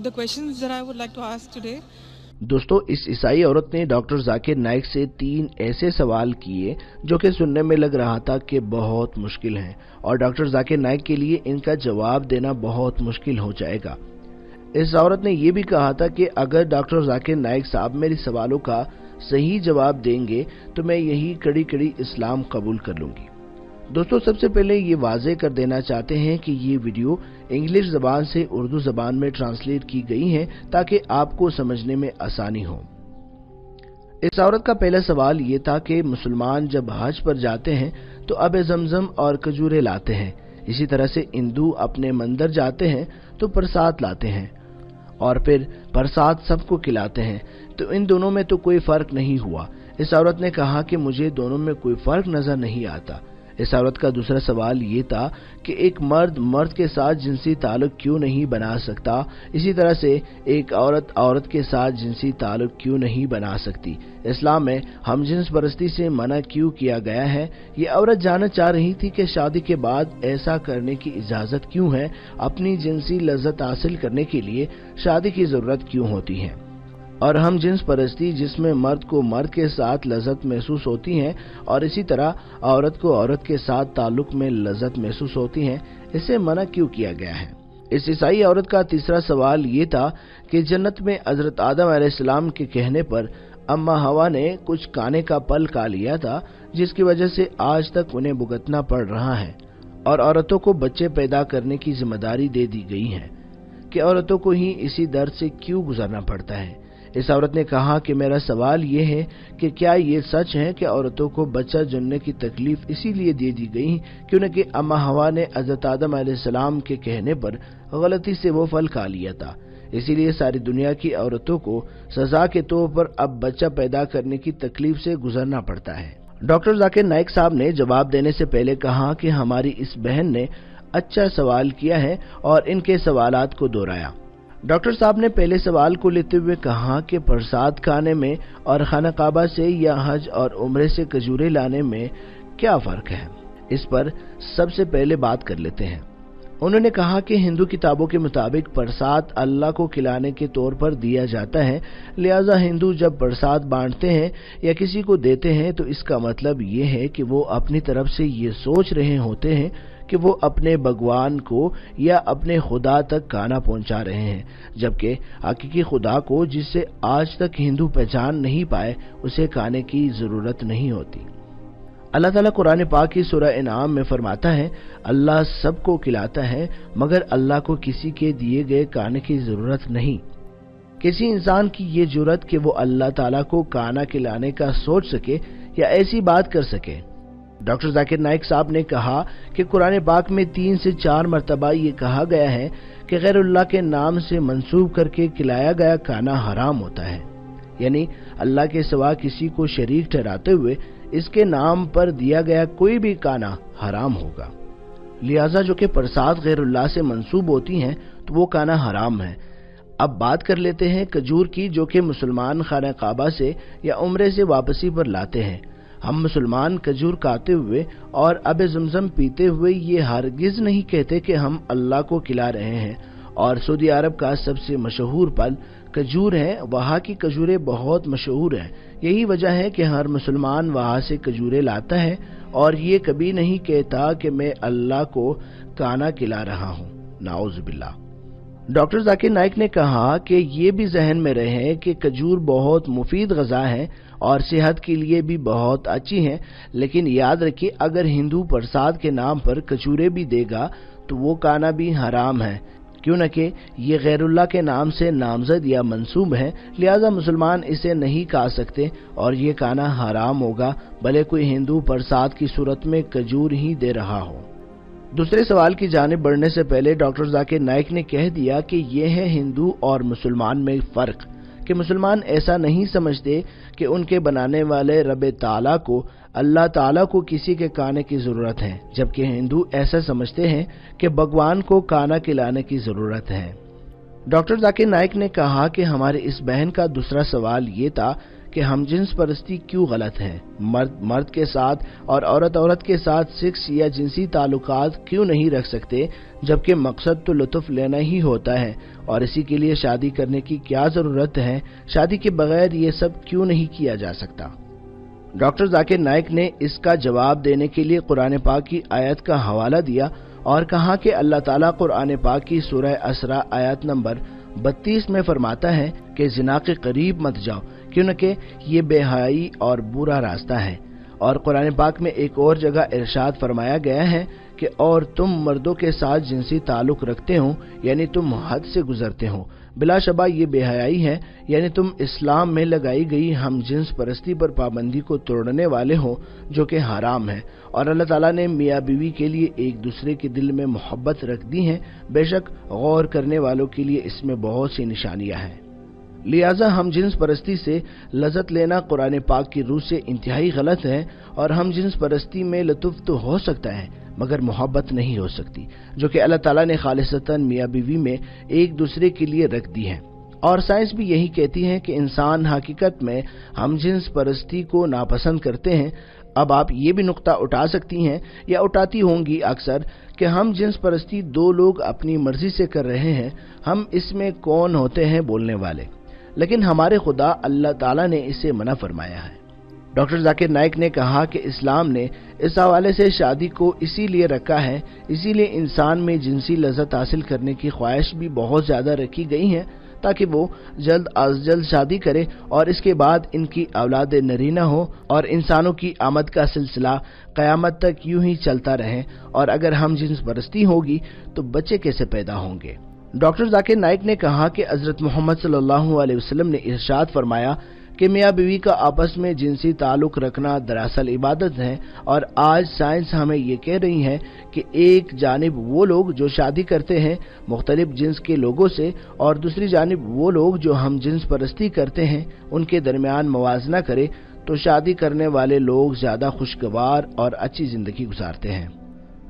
the questions that I would like to ask today. دوستو، اس عیسائی عورت نے ڈاکٹر ذاکر نائک سے 3 ایسے سوال کیے جو کہ سننے میں لگ رہا تھا کہ بہت مشکل ہیں، اور ڈاکٹر ذاکر نائک کے لیے ان کا جواب دینا بہت مشکل ہو جائے گا۔ اس عورت نے یہ بھی کہا تھا کہ اگر ڈاکٹر ذاکر نائک صاحب میرے سوالوں کا صحیح جواب دیں گے تو میں یہی کڑی کڑی اسلام قبول کر لوں گی۔ دوستو، سب سے پہلے یہ واضح کر دینا چاہتے ہیں کہ یہ ویڈیو انگلش زبان سے اردو زبان میں ٹرانسلیٹ کی گئی ہے تاکہ آپ کو سمجھنے میں آسانی ہو۔ اس عورت کا پہلا سوال یہ تھا کہ مسلمان جب حج پر جاتے ہیں تو آب زمزم اور کھجوریں لاتے ہیں، اسی طرح سے ہندو اپنے مندر جاتے ہیں تو پرساد لاتے ہیں اور پھر پرساد سب کو کھلاتے ہیں، تو ان دونوں میں تو کوئی فرق نہیں ہوا۔ اس عورت نے کہا کہ مجھے دونوں میں کوئی فرق نظر نہیں آتا۔ اس عورت کا دوسرا سوال یہ تھا کہ ایک مرد مرد کے ساتھ جنسی تعلق کیوں نہیں بنا سکتا، اسی طرح سے ایک عورت عورت کے ساتھ جنسی تعلق کیوں نہیں بنا سکتی، اسلام میں ہم جنس پرستی سے منع کیوں کیا گیا ہے۔ یہ عورت جاننا چاہ رہی تھی کہ شادی کے بعد ایسا کرنے کی اجازت کیوں ہے، اپنی جنسی لذت حاصل کرنے کے لیے شادی کی ضرورت کیوں ہوتی ہے، اور ہم جنس پرستی جس میں مرد کو مرد کے ساتھ لذت محسوس ہوتی ہے اور اسی طرح عورت کو عورت کے ساتھ تعلق میں لذت محسوس ہوتی ہے، اسے منع کیوں کیا گیا ہے۔ اس عیسائی عورت کا تیسرا سوال یہ تھا کہ جنت میں حضرت آدم علیہ السلام کے کہنے پر اما ہوا نے کچھ کھانے کا پھل کھا لیا تھا جس کی وجہ سے آج تک انہیں بھگتنا پڑ رہا ہے، اور عورتوں کو بچے پیدا کرنے کی ذمہ داری دے دی گئی ہے کہ عورتوں کو ہی اسی درد سے کیوں گزرنا پڑتا ہے۔ اس عورت نے کہا کہ میرا سوال یہ ہے کہ کیا یہ سچ ہے کہ عورتوں کو بچہ جننے کی تکلیف اسی لیے دے دی گئی کیونکہ اما ہوا نے حضرت آدم علیہ السلام کے کہنے پر غلطی سے وہ پھل کھا لیا تھا، اسی لیے ساری دنیا کی عورتوں کو سزا کے طور پر اب بچہ پیدا کرنے کی تکلیف سے گزرنا پڑتا ہے۔ ڈاکٹر ذاکر نائک صاحب نے جواب دینے سے پہلے کہا کہ ہماری اس بہن نے اچھا سوال کیا ہے اور ان کے سوالات کو دہرایا۔ ڈاکٹر صاحب نے پہلے سوال کو لیتے ہوئے کہا کہ پرساد کھانے میں اور خانہ کعبہ سے یا حج اور عمرے سے کھجوریں لانے میں کیا فرق ہے، اس پر سب سے پہلے بات کر لیتے ہیں۔ انہوں نے کہا کہ ہندو کتابوں کے مطابق پرساد اللہ کو کھلانے کے طور پر دیا جاتا ہے، لہذا ہندو جب پرساد بانٹتے ہیں یا کسی کو دیتے ہیں تو اس کا مطلب یہ ہے کہ وہ اپنی طرف سے یہ سوچ رہے ہوتے ہیں کہ وہ اپنے بھگوان کو یا اپنے خدا تک کھانا پہنچا رہے ہیں، جبکہ حقیقی خدا کو جس سے آج تک ہندو پہچان نہیں پائے اسے کھانے کی ضرورت نہیں ہوتی۔ اللہ تعالیٰ قرآن پاک کی سورہ انعام میں فرماتا ہے، اللہ سب کو کھلاتا ہے مگر اللہ کو کسی کے دیے گئے کھانے کی ضرورت نہیں۔ کسی انسان کی یہ جرت کہ وہ اللہ تعالیٰ کو کھانا کھلانے کا سوچ سکے یا ایسی بات کر سکے۔ ڈاکٹر ذاکر نائک صاحب نے کہا کہ قرآن پاک میں 3 سے 4 مرتبہ یہ کہا گیا ہے کہ غیر اللہ کے نام سے منسوب کر کے کھلایا گیا کھانا حرام ہوتا ہے، یعنی اللہ کے سوا کسی کو شریک ٹھہراتے ہوئے اس کے نام پر دیا گیا کوئی بھی کھانا حرام ہوگا، لہذا جو کہ پرساد غیر اللہ سے منسوب ہوتی ہیں تو وہ کھانا حرام ہے۔ اب بات کر لیتے ہیں کھجور کی، جو کہ مسلمان خانہ کعبہ سے یا عمرے سے واپسی پر لاتے ہیں۔ ہم مسلمان کھجور کھاتے ہوئے اور آب زمزم پیتے ہوئے یہ ہرگز نہیں کہتے کہ ہم اللہ کو کھلا رہے ہیں، اور سعودی عرب کا سب سے مشہور پھل کھجور ہے، وہاں کی کھجوریں بہت مشہور ہیں، یہی وجہ ہے کہ ہر مسلمان وہاں سے کھجوریں لاتا ہے اور یہ کبھی نہیں کہتا کہ میں اللہ کو کھانا کھلا رہا ہوں، نعوذ باللہ۔ ڈاکٹر ذاکر نائک نے کہا کہ یہ بھی ذہن میں رہے کہ کھجور بہت مفید غذا ہے اور صحت کے لیے بھی بہت اچھی ہیں، لیکن یاد رکھیے اگر ہندو پرساد کے نام پر کھجوریں بھی دے گا تو وہ کھانا بھی حرام ہے، کیونکہ یہ غیر اللہ کے نام سے نامزد یا منسوب ہے، لہذا مسلمان اسے نہیں کھا سکتے اور یہ کھانا حرام ہوگا، بھلے کوئی ہندو پرساد کی صورت میں کھجور ہی دے رہا ہو۔ دوسرے سوال کی جانب بڑھنے سے پہلے ڈاکٹر ذاکر نائک نے کہہ دیا کہ یہ ہے ہندو اور مسلمان میں فرق، کہ مسلمان ایسا نہیں سمجھتے کہ ان کے بنانے والے رب تعالیٰ کو اللہ تعالیٰ کو کسی کے کھانے کی ضرورت ہے، جبکہ ہندو ایسا سمجھتے ہیں کہ بھگوان کو کھانا کھلانے کی ضرورت ہے۔ ڈاکٹر ذاکر نائک نے کہا کہ ہمارے اس بہن کا دوسرا سوال یہ تھا کہ ہم جنس پرستی کیوں غلط ہے، مرد مرد کے ساتھ اور عورت عورت کے ساتھ سیکس یا جنسی تعلقات کیوں نہیں رکھ سکتے، جبکہ مقصد تو لطف لینا ہی ہوتا ہے، اور اسی کے لیے شادی کرنے کی کیا ضرورت ہے، شادی کے بغیر یہ سب کیوں نہیں کیا جا سکتا۔ ڈاکٹر ذاکر نائک نے اس کا جواب دینے کے لیے قرآن پاک کی آیت کا حوالہ دیا اور کہا کہ اللہ تعالیٰ قرآن پاک کی سورہ اسراء آیت نمبر 32 میں فرماتا ہے کہ زنا کے قریب مت جاؤ کیونکہ یہ بے حیائی اور برا راستہ ہے، اور قرآن پاک میں ایک اور جگہ ارشاد فرمایا گیا ہے کہ اور تم مردوں کے ساتھ جنسی تعلق رکھتے ہو یعنی تم حد سے گزرتے ہو، بلا شبہ یہ بے حیائی ہے، یعنی تم اسلام میں لگائی گئی ہم جنس پرستی پر پابندی کو توڑنے والے ہو جو کہ حرام ہے، اور اللہ تعالیٰ نے میاں بیوی کے لیے ایک دوسرے کے دل میں محبت رکھ دی ہے، بے شک غور کرنے والوں کے لیے اس میں بہت سی نشانیاں ہیں۔ لہذا ہم جنس پرستی سے لذت لینا قرآن پاک کی روح سے انتہائی غلط ہے، اور ہم جنس پرستی میں لطف تو ہو سکتا ہے مگر محبت نہیں ہو سکتی، جو کہ اللہ تعالیٰ نے خالصتاً میاں بیوی میں ایک دوسرے کے لیے رکھ دی ہے، اور سائنس بھی یہی کہتی ہے کہ انسان حقیقت میں ہم جنس پرستی کو ناپسند کرتے ہیں۔ اب آپ یہ بھی نقطہ اٹھا سکتی ہیں یا اٹھاتی ہوں گی اکثر کہ ہم جنس پرستی دو لوگ اپنی مرضی سے کر رہے ہیں، ہم اس میں کون ہوتے ہیں بولنے والے، لیکن ہمارے خدا اللہ تعالیٰ نے اسے منع فرمایا ہے۔ ڈاکٹر ذاکر نائک نے کہا کہ اسلام نے اس حوالے سے شادی کو اسی لیے رکھا ہے، اسی لیے انسان میں جنسی لذت حاصل کرنے کی خواہش بھی بہت زیادہ رکھی گئی ہے تاکہ وہ جلد از جلد شادی کرے اور اس کے بعد ان کی اولاد نرینہ ہو اور انسانوں کی آمد کا سلسلہ قیامت تک یوں ہی چلتا رہے، اور اگر ہم جنس پرستی ہوگی تو بچے کیسے پیدا ہوں گے۔ ڈاکٹر ذاکر نائک نے کہا کہ حضرت محمد صلی اللہ علیہ وسلم نے ارشاد فرمایا کہ میاں بیوی کا آپس میں جنسی تعلق رکھنا دراصل عبادت ہے، اور آج سائنس ہمیں یہ کہہ رہی ہے کہ ایک جانب وہ لوگ جو شادی کرتے ہیں مختلف جنس کے لوگوں سے اور دوسری جانب وہ لوگ جو ہم جنس پرستی کرتے ہیں ان کے درمیان موازنہ کرے تو شادی کرنے والے لوگ زیادہ خوشگوار اور اچھی زندگی گزارتے ہیں۔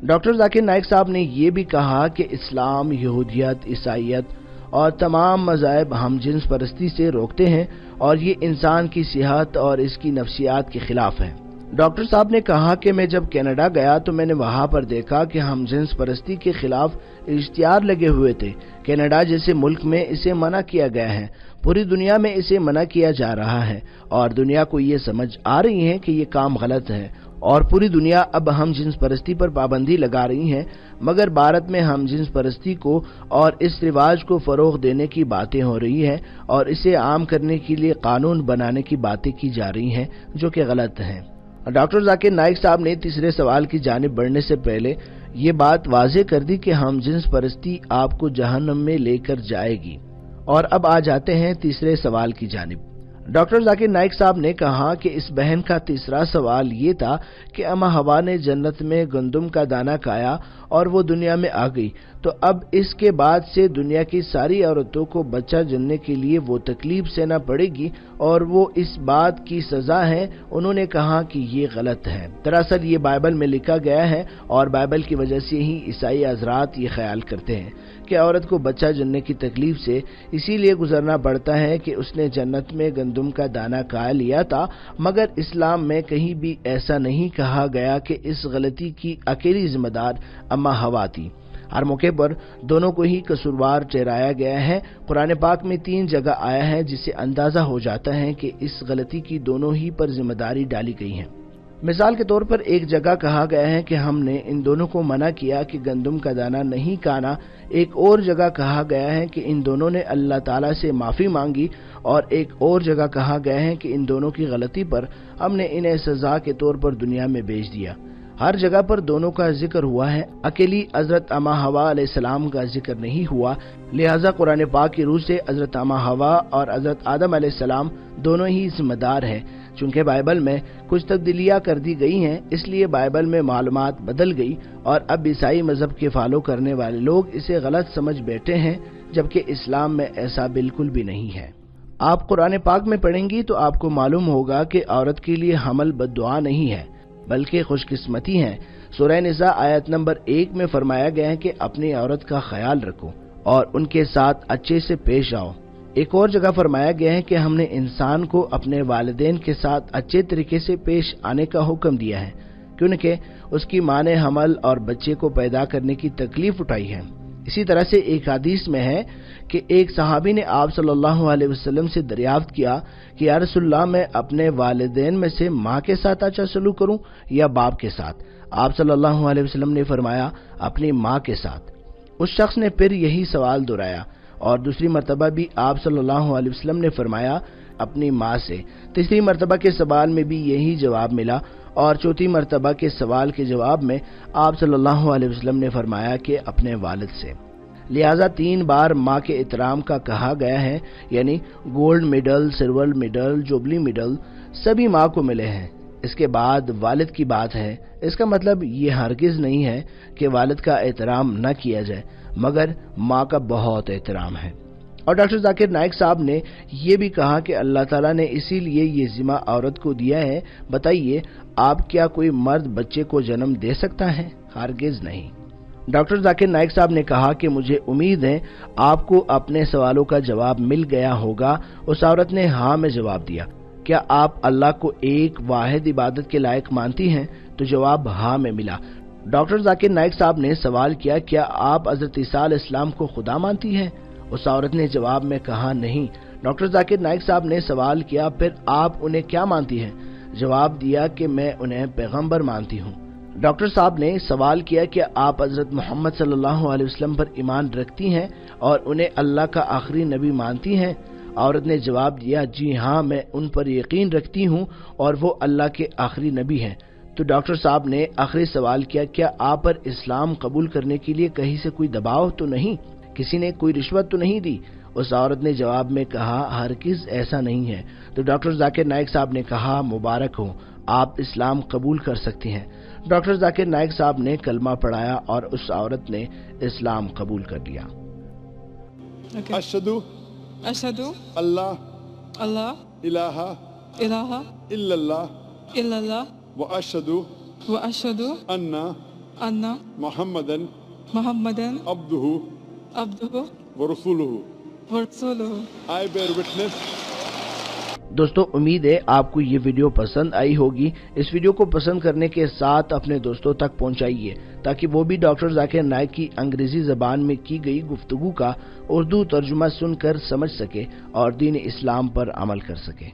ڈاکٹر ذاکر نائک صاحب نے یہ بھی کہا کہ اسلام، یہودیت، عیسائیت اور تمام مذاہب ہم جنس پرستی سے روکتے ہیں اور یہ انسان کی صحت اور اس کی نفسیات کے خلاف ہے۔ ڈاکٹر صاحب نے کہا کہ میں جب کینیڈا گیا تو میں نے وہاں پر دیکھا کہ ہم جنس پرستی کے خلاف اشتہار لگے ہوئے تھے۔ کینیڈا جیسے ملک میں اسے منع کیا گیا ہے، پوری دنیا میں اسے منع کیا جا رہا ہے، اور دنیا کو یہ سمجھ آ رہی ہے کہ یہ کام غلط ہے، اور پوری دنیا اب ہم جنس پرستی پر پابندی لگا رہی ہے، مگر بھارت میں ہم جنس پرستی کو اور اس رواج کو فروغ دینے کی باتیں ہو رہی ہیں اور اسے عام کرنے کے لیے قانون بنانے کی باتیں کی جا رہی ہیں جو کہ غلط ہیں۔ ڈاکٹر ذاکر نائک صاحب نے تیسرے سوال کی جانب بڑھنے سے پہلے یہ بات واضح کر دی کہ ہم جنس پرستی آپ کو جہنم میں لے کر جائے گی۔ اور اب آ جاتے ہیں تیسرے سوال کی جانب۔ ڈاکٹر ذاکر نائک صاحب نے کہا کہ اس بہن کا تیسرا سوال یہ تھا کہ اما حوا نے جنت میں گندم کا دانہ کھایا اور وہ دنیا میں آ گئی، تو اب اس کے بعد سے دنیا کی ساری عورتوں کو بچہ جننے کے لیے وہ تکلیف سہنا پڑے گی اور وہ اس بات کی سزا ہے۔ انہوں نے کہا کہ یہ غلط ہے، دراصل یہ بائبل میں لکھا گیا ہے، اور بائبل کی وجہ سے ہی عیسائی حضرات یہ خیال کرتے ہیں کہ عورت کو بچہ جننے کی تکلیف سے اسی لیے گزرنا پڑتا ہے کہ اس نے جنت میں گندم کا دانہ کھا لیا تھا، مگر اسلام میں کہیں بھی ایسا نہیں کہا گیا کہ اس غلطی کی اکیلی ذمہ دار اما حوا تھی۔ ہر موقع پر دونوں کو ہی قصوروار ٹھہرایا گیا ہے۔ قرآن پاک میں 3 جگہ آیا ہے جس سے اندازہ ہو جاتا ہے کہ اس غلطی کی دونوں ہی پر ذمہ داری ڈالی گئی ہے۔ مثال کے طور پر ایک جگہ کہا گیا ہے کہ ہم نے ان دونوں کو منع کیا کہ گندم کا دانہ نہیں کھانا، ایک اور جگہ کہا گیا ہے کہ ان دونوں نے اللہ تعالیٰ سے معافی مانگی، اور ایک اور جگہ کہا گیا ہے کہ ان دونوں کی غلطی پر ہم نے انہیں سزا کے طور پر دنیا میں بھیج دیا۔ ہر جگہ پر دونوں کا ذکر ہوا ہے، اکیلی حضرت اما حوا علیہ السلام کا ذکر نہیں ہوا، لہذا قرآن پاک کی روح سے حضرت اما حوا اور حضرت آدم علیہ السلام دونوں ہی ذمہ دار ہیں۔ چونکہ بائبل میں کچھ تبدیلیاں کر دی گئی ہیں، اس لیے بائبل میں معلومات بدل گئی، اور اب عیسائی مذہب کے فالو کرنے والے لوگ اسے غلط سمجھ بیٹھے ہیں، جبکہ اسلام میں ایسا بالکل بھی نہیں ہے۔ آپ قرآن پاک میں پڑھیں گی تو آپ کو معلوم ہوگا کہ عورت کے لیے حمل بد دعا نہیں ہے بلکہ خوش قسمتی ہے۔ سورہ نساء آیت نمبر 1 میں فرمایا گیا ہے کہ اپنی عورت کا خیال رکھو اور ان کے ساتھ اچھے سے پیش آؤ۔ ایک اور جگہ فرمایا گیا ہے کہ ہم نے انسان کو اپنے والدین کے ساتھ اچھے طریقے سے پیش آنے کا حکم دیا ہے، کیونکہ اس کی ماں نے حمل اور بچے کو پیدا کرنے کی تکلیف اٹھائی ہے۔ اسی طرح سے ایک حدیث میں ہے کہ ایک صحابی نے آپ صلی اللہ علیہ وسلم سے دریافت کیا کہ یا رسول اللہ، میں اپنے والدین میں سے ماں کے ساتھ اچھا سلوک کروں یا باپ کے ساتھ؟ آپ صلی اللہ علیہ وسلم نے فرمایا اپنی ماں کے ساتھ۔ اس شخص نے پھر یہی سوال دہرایا اور دوسری مرتبہ بھی آپ صلی اللہ علیہ وسلم نے فرمایا اپنی ماں سے۔ تیسری مرتبہ کے سوال میں بھی یہی جواب ملا اور چوتھی مرتبہ کے سوال کے جواب میں آپ صلی اللہ علیہ وسلم نے فرمایا کہ اپنے والد سے۔ لہذا 3 بار ماں کے احترام کا کہا گیا ہے، یعنی gold medal, silver medal, jubilee medal سبھی ماں کو ملے ہیں۔ اس کے بعد والد کی بات ہے۔ اس کا مطلب یہ ہرگز نہیں ہے کہ والد کا احترام نہ کیا جائے، مگر ماں کا بہت احترام ہے۔ اور ڈاکٹر ذاکر نائک صاحب نے یہ بھی کہا کہ اللہ تعالیٰ نے اسی لیے یہ ذمہ عورت کو دیا ہے۔ بتائیے، آپ کیا کوئی مرد بچے کو جنم دے سکتا ہے؟ ہرگز نہیں۔ ڈاکٹر ذاکر نائک صاحب نے کہا کہ مجھے امید ہے آپ کو اپنے سوالوں کا جواب مل گیا ہوگا۔ اس عورت نے ہاں میں جواب دیا۔ کیا آپ اللہ کو ایک واحد عبادت کے لائق مانتی ہیں؟ تو جواب ہاں میں ملا۔ ڈاکٹر ذاکر نائک صاحب نے سوال کیا، کیا آپ حضرت عیسیٰ علیہ السلام کو خدا مانتی ہیں؟ اس عورت نے جواب میں کہا نہیں۔ ڈاکٹر ذاکر نائک صاحب نے سوال کیا، پھر آپ انہیں کیا مانتی ہیں؟ جواب دیا کہ میں انہیں پیغمبر مانتی ہوں۔ ڈاکٹر صاحب نے سوال کیا کہ آپ حضرت محمد صلی اللہ علیہ وسلم پر ایمان رکھتی ہیں اور انہیں اللہ کا آخری نبی مانتی ہیں؟ عورت نے جواب دیا جی ہاں، میں ان پر یقین رکھتی ہوں اور وہ اللہ کے آخری نبی ہیں۔ تو ڈاکٹر صاحب نے آخری سوال کیا، کیا آپ پر اسلام قبول کرنے کے لیے کہیں سے کوئی دباؤ تو نہیں؟ کسی نے کوئی رشوت تو نہیں دی؟ اس عورت نے جواب میں کہا ہرگز ایسا نہیں ہے۔ تو ڈاکٹر ذاکر نائک صاحب نے کہا مبارک ہو، آپ اسلام قبول کر سکتی ہیں۔ ڈاکٹر ذاکر نائک صاحب نے کلمہ پڑھایا اور اس عورت نے اسلام قبول کر لیا۔ اشہدو اللہ الہ الا اللہ اللہ واشہدو ان محمدن عبدہ ورسولہ۔ I bear witness۔ دوستو، امید ہے آپ کو یہ ویڈیو پسند آئی ہوگی۔ اس ویڈیو کو پسند کرنے کے ساتھ اپنے دوستوں تک پہنچائیے تاکہ وہ بھی ڈاکٹر ذاکر نائک کی انگریزی زبان میں کی گئی گفتگو کا اردو ترجمہ سن کر سمجھ سکے اور دین اسلام پر عمل کر سکے۔